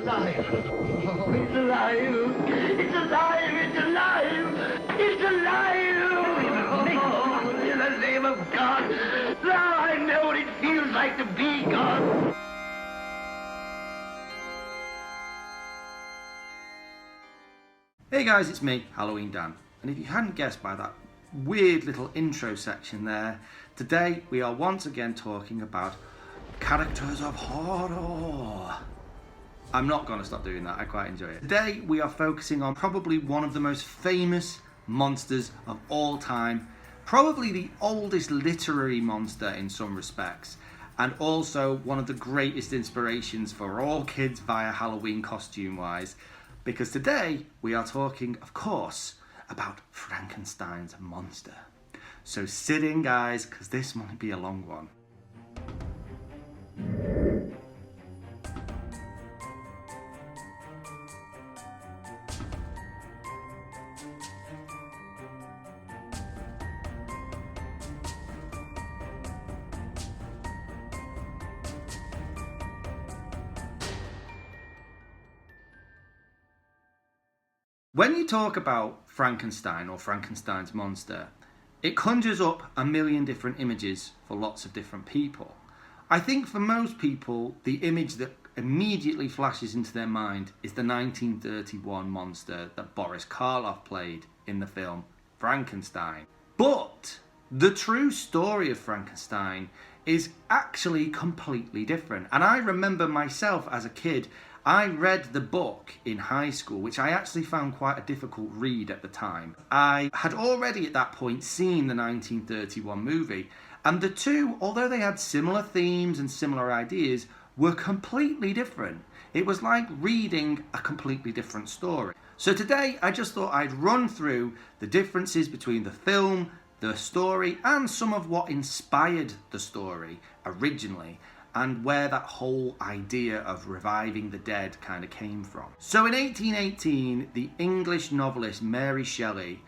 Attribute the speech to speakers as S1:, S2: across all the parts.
S1: alive. Oh, it's alive. It's alive. It's alive. It's alive. Oh, in the name of God. Now I know what it feels like to be God.
S2: Hey guys, it's me, Halloween Dan. And if you hadn't guessed by that weird little intro section there, today we are once again talking about characters of horror. I'm not going to stop doing that, I quite enjoy it. Today we are focusing on probably one of the most famous monsters of all time, probably the oldest literary monster in some respects, and also one of the greatest inspirations for all kids via Halloween costume wise, because today we are talking, of course, about Frankenstein's monster. So sit in guys, because this might be a long one. When you talk about Frankenstein or Frankenstein's monster, it conjures up a million different images for lots of different people. I think for most people, the image that immediately flashes into their mind is the 1931 monster that Boris Karloff played in the film Frankenstein. But the true story of Frankenstein is actually completely different. And I remember myself as a kid, I read the book in high school, which I actually found quite a difficult read at the time. I had already at that point seen the 1931 movie, and the two, although they had similar themes and similar ideas, were completely different. It was like reading a completely different story. So today I just thought I'd run through the differences between the film, the story, and some of what inspired the story originally, and where that whole idea of reviving the dead kind of came from. So in 1818, the English novelist Mary Shelley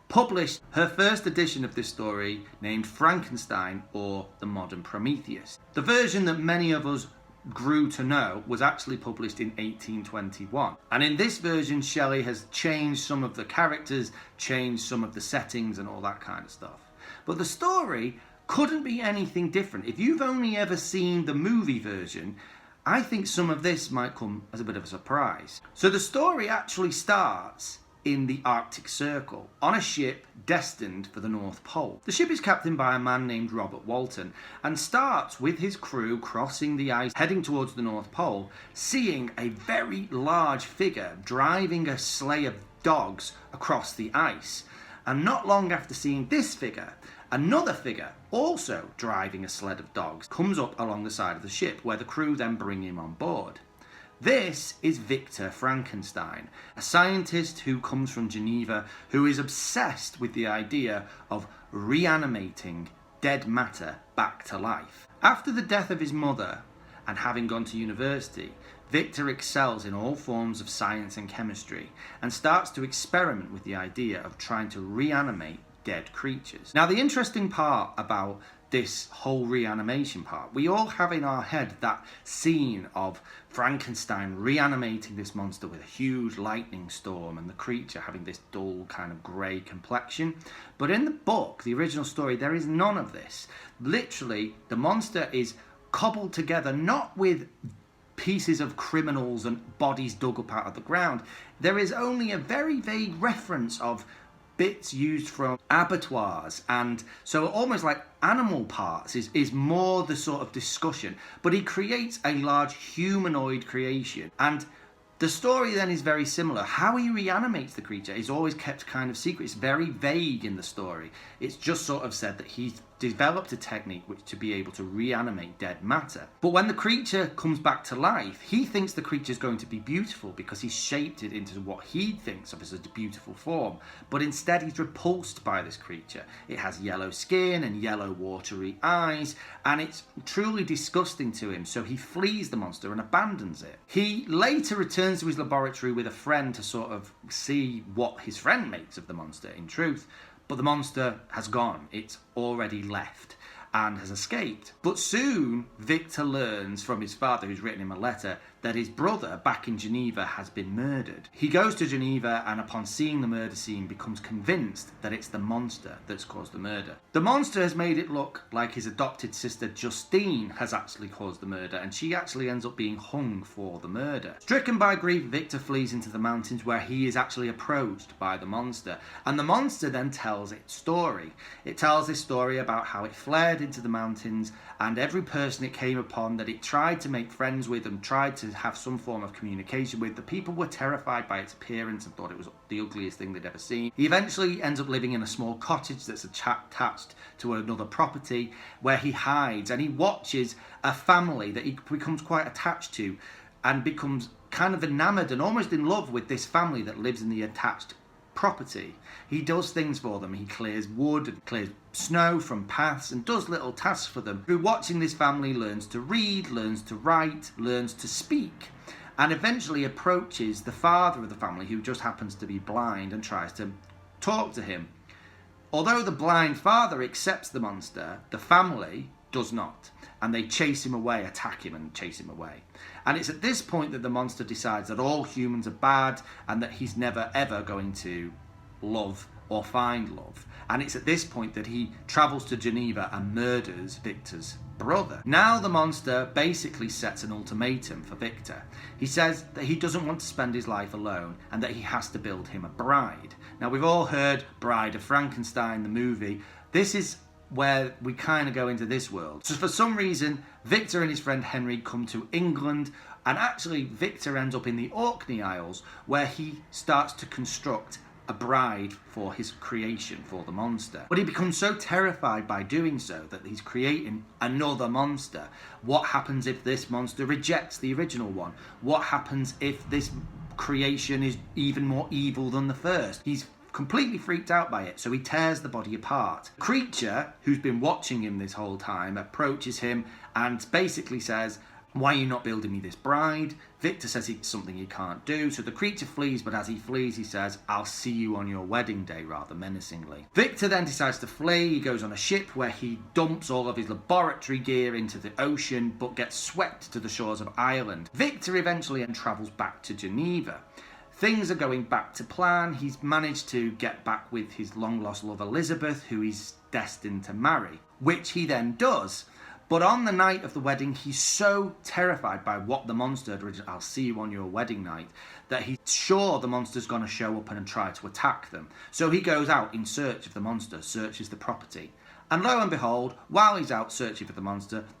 S2: published her first edition of this story named Frankenstein, or The Modern Prometheus. The version that many of us grew to know was actually published in 1821. And in this version, Shelley has changed some of the characters, changed some of the settings and all that kind of stuff. But the story couldn't be anything different. If you've only ever seen the movie version, I think some of this might come as a bit of a surprise. So the story actually starts in the Arctic Circle, on a ship destined for the North Pole. The ship is captained by a man named Robert Walton, and starts with his crew crossing the ice, heading towards the North Pole, seeing a very large figure driving a sleigh of dogs across the ice. And not long after seeing this figure, another figure, also driving a sled of dogs, comes up along the side of the ship, where the crew then bring him on board. This is Victor Frankenstein, a scientist who comes from Geneva, who is obsessed with the idea of reanimating dead matter back to life. After the death of his mother, and having gone to university, Victor excels in all forms of science and chemistry, and starts to experiment with the idea of trying to reanimate dead creatures. Now, the interesting part about this whole reanimation part, we all have in our head that scene of Frankenstein reanimating this monster with a huge lightning storm and the creature having this dull kind of grey complexion. But in the book, the original story, there is none of this. Literally, the monster is cobbled together, not with pieces of criminals and bodies dug up out of the ground. There is only a very vague reference of bits used from abattoirs, and so almost like animal parts is more the sort of discussion. But he creates a large humanoid creation, and the story then is very similar. How he reanimates the creature is always kept kind of secret. It's very vague in the story. It's just sort of said that he's developed a technique which to be able to reanimate dead matter. But when the creature comes back to life, he thinks the creature is going to be beautiful because he's shaped it into what he thinks of as a beautiful form. But instead he's repulsed by this creature. It has yellow skin and yellow watery eyes, and it's truly disgusting to him, so he flees the monster and abandons it. He later returns to his laboratory with a friend to sort of see what his friend makes of the monster in truth. But the monster has gone. It's already left and has escaped. But soon, Victor learns from his father, who's written him a letter, that his brother back in Geneva has been murdered. He goes to Geneva and upon seeing the murder scene becomes convinced that it's the monster that's caused the murder. The monster has made it look like his adopted sister Justine has actually caused the murder, and she actually ends up being hung for the murder. Stricken by grief, Victor flees into the mountains where he is actually approached by the monster, and the monster then tells its story. It tells this story about how it flared into the mountains and every person it came upon that it tried to make friends with and tried to have some form of communication with, the people were terrified by its appearance and thought it was the ugliest thing they'd ever seen. He eventually ends up living in a small cottage that's attached to another property where he hides, and he watches a family that he becomes quite attached to and becomes kind of enamoured and almost in love with this family that lives in the attached property. He does things for them. He clears wood and clears snow from paths and does little tasks for them. Through watching this family, learns to read, learns to write, learns to speak, and eventually approaches the father of the family, who just happens to be blind, and tries to talk to him. Although the blind father accepts the monster, the family does not, and they chase him away, attack him and chase him away. And it's at this point that the monster decides that all humans are bad and that he's never ever going to love or find love. And it's at this point that he travels to Geneva and murders Victor's brother. Now the monster basically sets an ultimatum for Victor. He says that he doesn't want to spend his life alone and that he has to build him a bride. Now we've all heard Bride of Frankenstein, the movie. This is where we kind of go into this world. So for some reason, Victor and his friend Henry come to England, and actually Victor ends up in the Orkney Isles where he starts to construct a bride for his creation, for the monster. But he becomes so terrified by doing so that he's creating another monster. What happens if this monster rejects the original one? What happens if this creation is even more evil than the first? He's completely freaked out by it, so he tears the body apart. The creature, who's been watching him this whole time, approaches him and basically says, "Why are you not building me this bride?" Victor says it's something he can't do, so the creature flees, but as he flees he says, "I'll see you on your wedding day," rather menacingly. Victor then decides to flee. He goes on a ship where he dumps all of his laboratory gear into the ocean, but gets swept to the shores of Ireland. Victor eventually then travels back to Geneva. Things are going back to plan. He's managed to get back with his long-lost love Elizabeth, who he's destined to marry, which he then does. But on the night of the wedding, he's so terrified by what the monster had, "I'll see you on your wedding night," that he's sure the monster's going to show up and try to attack them. So he goes out in search of the monster, searches the property. And lo and behold, while he's out searching for the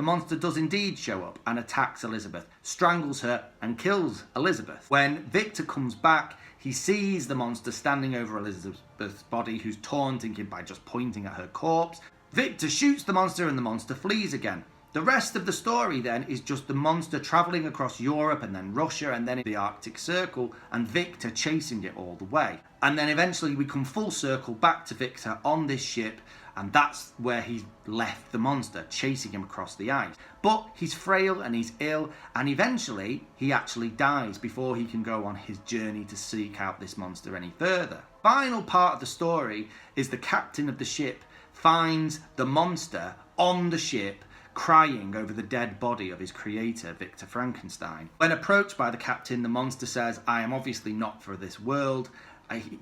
S2: monster does indeed show up and attacks Elizabeth, strangles her and kills Elizabeth. When Victor comes back, he sees the monster standing over Elizabeth's body, who's taunting him by just pointing at her corpse. Victor shoots the monster and the monster flees again. The rest of the story then is just the monster travelling across Europe and then Russia and then in the Arctic Circle, and Victor chasing it all the way. And then eventually we come full circle back to Victor on this ship, and that's where he left the monster, chasing him across the ice. But he's frail and he's ill, and eventually he actually dies before he can go on his journey to seek out this monster any further. Final part of the story is the captain of the ship finds the monster on the ship, crying over the dead body of his creator, Victor Frankenstein. When approached by the captain, the monster says, "I am obviously not for this world.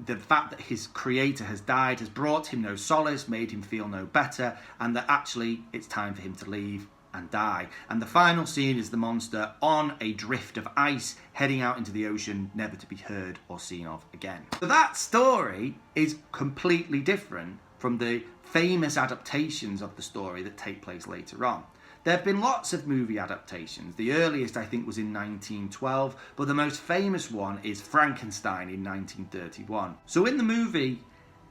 S2: The fact that his creator has died has brought him no solace, made him feel no better, and that actually it's time for him to leave and die." And the final scene is the monster on a drift of ice, heading out into the ocean, never to be heard or seen of again. So that story is completely different from the famous adaptations of the story that take place later on. There have been lots of movie adaptations. The earliest, I think, was in 1912, but the most famous one is Frankenstein in 1931. So in the movie,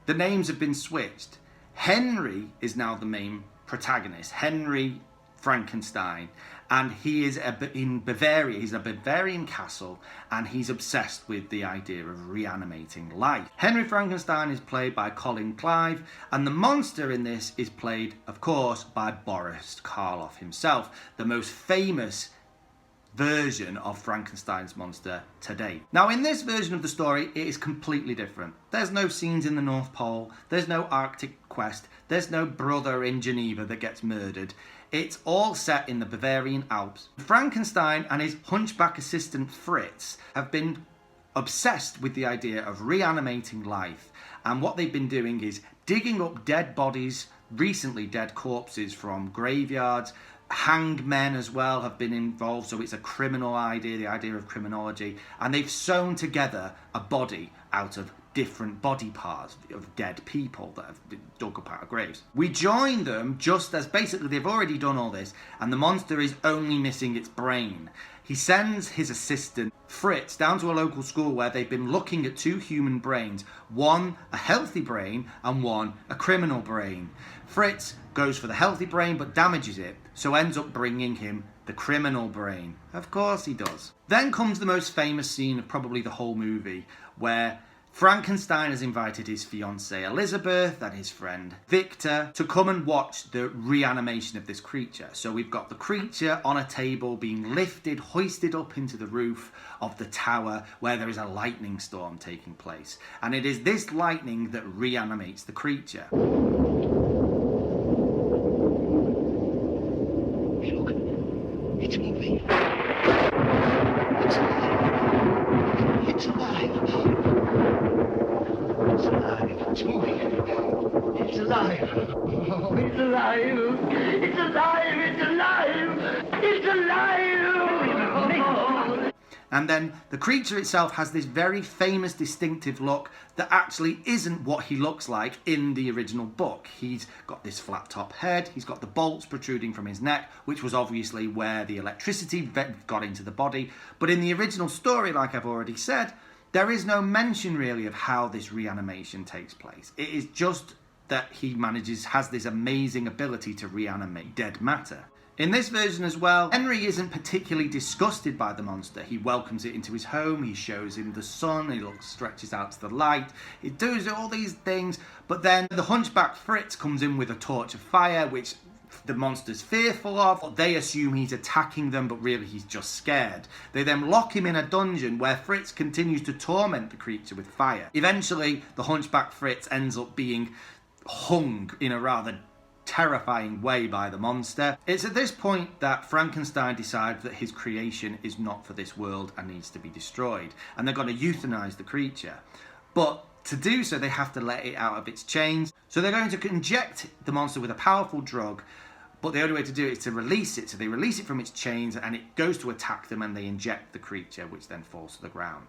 S2: the names have been switched. Henry is now the main protagonist, Henry Frankenstein, and he is in Bavaria. He's in a Bavarian castle, and he's obsessed with the idea of reanimating life. Henry Frankenstein is played by Colin Clive, and the monster in this is played, of course, by Boris Karloff himself, the most famous version of Frankenstein's monster to date. Now, in this version of the story, it is completely different. There's no scenes in the North Pole, there's no Arctic quest, there's no brother in Geneva that gets murdered. It's all set in the Bavarian Alps. Frankenstein and his hunchback assistant Fritz have been obsessed with the idea of reanimating life, and what they've been doing is digging up dead bodies, recently dead corpses from graveyards. Hanged men as well have been involved, so it's a criminal idea, the idea of criminology, and they've sewn together a body out of different body parts of dead people that have been dug up out of graves. We join them just as basically they've already done all this, and the monster is only missing its brain. He sends his assistant Fritz down to a local school where they've been looking at two human brains, one a healthy brain and one a criminal brain. Fritz goes for the healthy brain but damages it, so ends up bringing him the criminal brain. Of course he does. Then comes the most famous scene of probably the whole movie, where Frankenstein has invited his fiancée Elizabeth and his friend Victor to come and watch the reanimation of this creature. So we've got the creature on a table being lifted, hoisted up into the roof of the tower where there is a lightning storm taking place. And it is this lightning that reanimates the creature.
S1: Look, it's moving. It's alive. It's alive. It's moving. It's alive. Oh, it's alive. It's alive. It's alive. It's alive.
S2: And then the creature itself has this very famous distinctive look that actually isn't what he looks like in the original book. He's got this flat top head, he's got the bolts protruding from his neck, which was obviously where the electricity got into the body. But in the original story, like I've already said, there is no mention really of how this reanimation takes place. It is just that he has this amazing ability to reanimate dead matter. In this version as well, Henry isn't particularly disgusted by the monster. He welcomes it into his home, he shows him the sun, he stretches out to the light, he does all these things, but then the hunchback Fritz comes in with a torch of fire, which the monster's fearful of. They assume he's attacking them, but really he's just scared. They then lock him in a dungeon where Fritz continues to torment the creature with fire. Eventually, the hunchback Fritz ends up being hung in a rather terrifying way by the monster. It's at this point that Frankenstein decides that his creation is not for this world and needs to be destroyed, and they're going to euthanize the creature. But to do so, they have to let it out of its chains. So they're going to inject the monster with a powerful drug, but the only way to do it is to release it. So they release it from its chains and it goes to attack them, and they inject the creature, which then falls to the ground.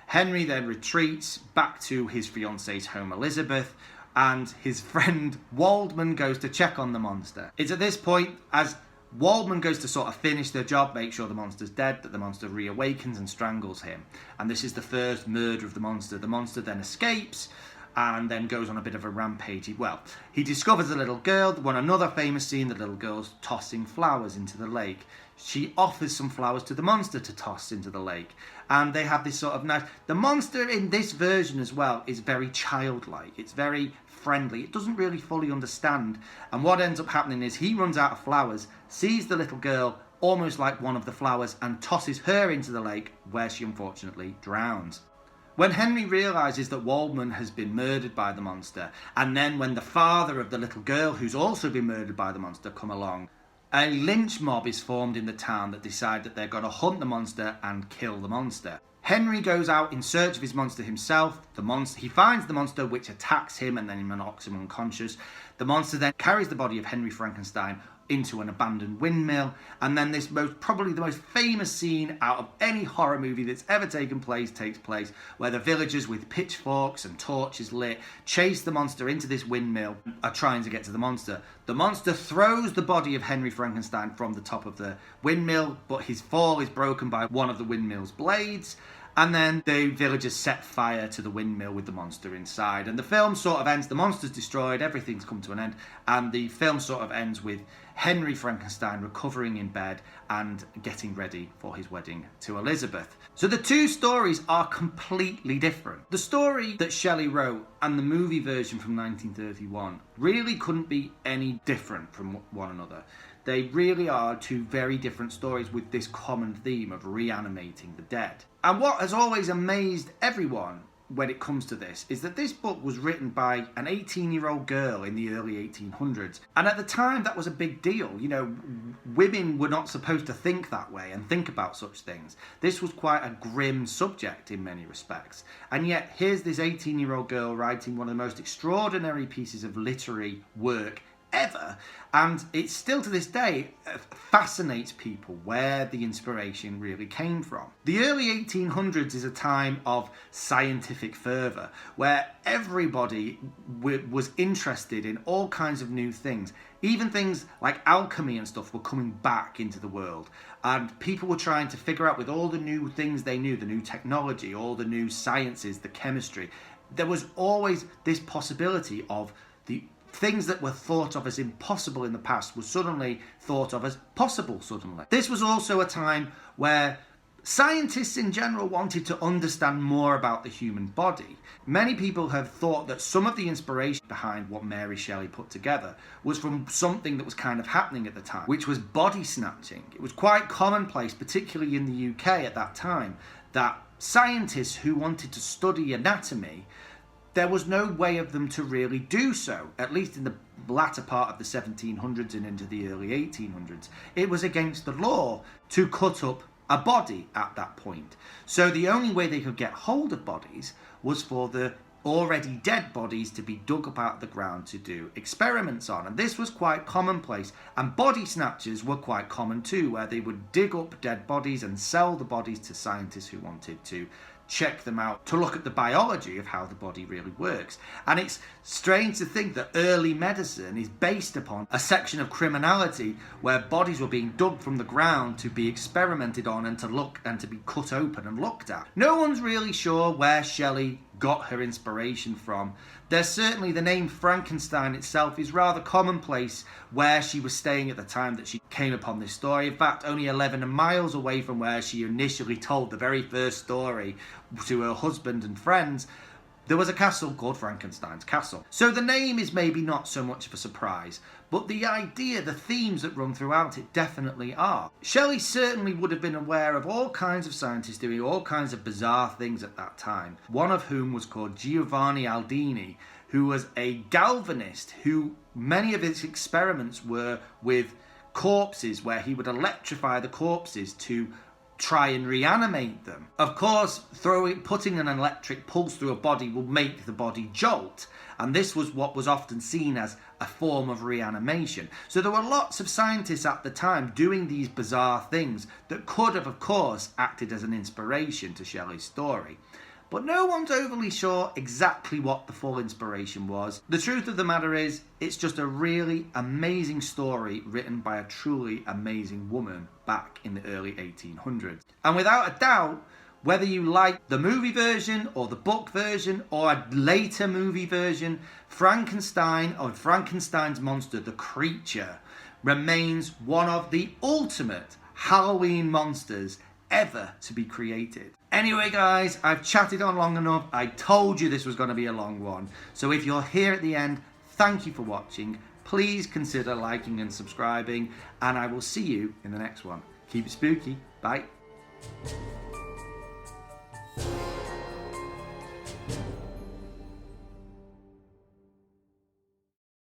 S2: Henry then retreats back to his fiancee's home, Elizabeth, and his friend Waldman goes to check on the monster. It's at this point, as Waldman goes to sort of finish their job, make sure the monster's dead, that the monster reawakens and strangles him. And this is the first murder of the monster. The monster then escapes and then goes on a bit of a rampage. He discovers a little girl. Another famous scene, the little girl's tossing flowers into the lake. She offers some flowers to the monster to toss into the lake. And they have this sort of nice... The monster in this version as well is very childlike. It's very friendly. It doesn't really fully understand. And what ends up happening is he runs out of flowers, sees the little girl almost like one of the flowers, and tosses her into the lake, where she unfortunately drowns. When Henry realises that Waldman has been murdered by the monster, and then when the father of the little girl who's also been murdered by the monster come along, a lynch mob is formed in the town that decide that they're going to hunt the monster and kill the monster. Henry goes out in search of his monster himself. He finds the monster, which attacks him and then knocks him unconscious. The monster then carries the body of Henry Frankenstein into an abandoned windmill, and then probably the most famous scene out of any horror movie that's ever taken place takes place, where the villagers with pitchforks and torches lit chase the monster into this windmill, are trying to get to the monster. The monster throws the body of Henry Frankenstein from the top of the windmill, but his fall is broken by one of the windmill's blades. And then the villagers set fire to the windmill with the monster inside. And the film sort of ends, the monster's destroyed, everything's come to an end. And the film sort of ends with Henry Frankenstein recovering in bed and getting ready for his wedding to Elizabeth. So the two stories are completely different. The story that Shelley wrote and the movie version from 1931 really couldn't be any different from one another. They really are two very different stories with this common theme of reanimating the dead. And what has always amazed everyone when it comes to this is that this book was written by an 18-year-old girl in the early 1800s. And at the time, that was a big deal. You know, women were not supposed to think that way and think about such things. This was quite a grim subject in many respects. And yet, here's this 18-year-old girl writing one of the most extraordinary pieces of literary work ever, and it still to this day fascinates people where the inspiration really came from. The early 1800s is a time of scientific fervour where everybody was interested in all kinds of new things. Even things like alchemy and stuff were coming back into the world, and people were trying to figure out, with all the new things they knew, the new technology, all the new sciences, the chemistry, there was always this possibility of the things that were thought of as impossible in the past were suddenly thought of as possible suddenly. This was also a time where scientists in general wanted to understand more about the human body. Many people have thought that some of the inspiration behind what Mary Shelley put together was from something that was kind of happening at the time, which was body snatching. It was quite commonplace, particularly in the UK at that time, that scientists who wanted to study anatomy, there was no way of them to really do so, at least in the latter part of the 1700s and into the early 1800s. It was against the law to cut up a body at that point. So the only way they could get hold of bodies was for the already dead bodies to be dug up out of the ground to do experiments on. And this was quite commonplace. And body snatchers were quite common too, where they would dig up dead bodies and sell the bodies to scientists who wanted to check them out, to look at the biology of how the body really works. And it's strange to think that early medicine is based upon a section of criminality where bodies were being dug from the ground to be experimented on and to look and to be cut open and looked at. No one's really sure where Shelley got her inspiration from. There's certainly the name Frankenstein itself is rather commonplace where she was staying at the time that she came upon this story. In fact, only 11 miles away from where she initially told the very first story to her husband and friends, there was a castle called Frankenstein's Castle. So the name is maybe not so much of a surprise, but the idea, the themes that run throughout it definitely are. Shelley certainly would have been aware of all kinds of scientists doing all kinds of bizarre things at that time, one of whom was called Giovanni Aldini, who was a galvanist who many of his experiments were with corpses, where he would electrify the corpses to try and reanimate them. Of course, putting an electric pulse through a body will make the body jolt, and this was what was often seen as a form of reanimation. So there were lots of scientists at the time doing these bizarre things that could have, of course, acted as an inspiration to Shelley's story. But no one's overly sure exactly what the full inspiration was. The truth of the matter is, it's just a really amazing story written by a truly amazing woman back in the early 1800s. And without a doubt, whether you like the movie version or the book version or a later movie version, Frankenstein or Frankenstein's monster, the creature, remains one of the ultimate Halloween monsters ever to be created. Anyway guys, I've chatted on long enough. I told you this was going to be a long one. So if you're here at the end, thank you for watching. Please consider liking and subscribing, and I will see you in the next one. Keep it spooky. Bye.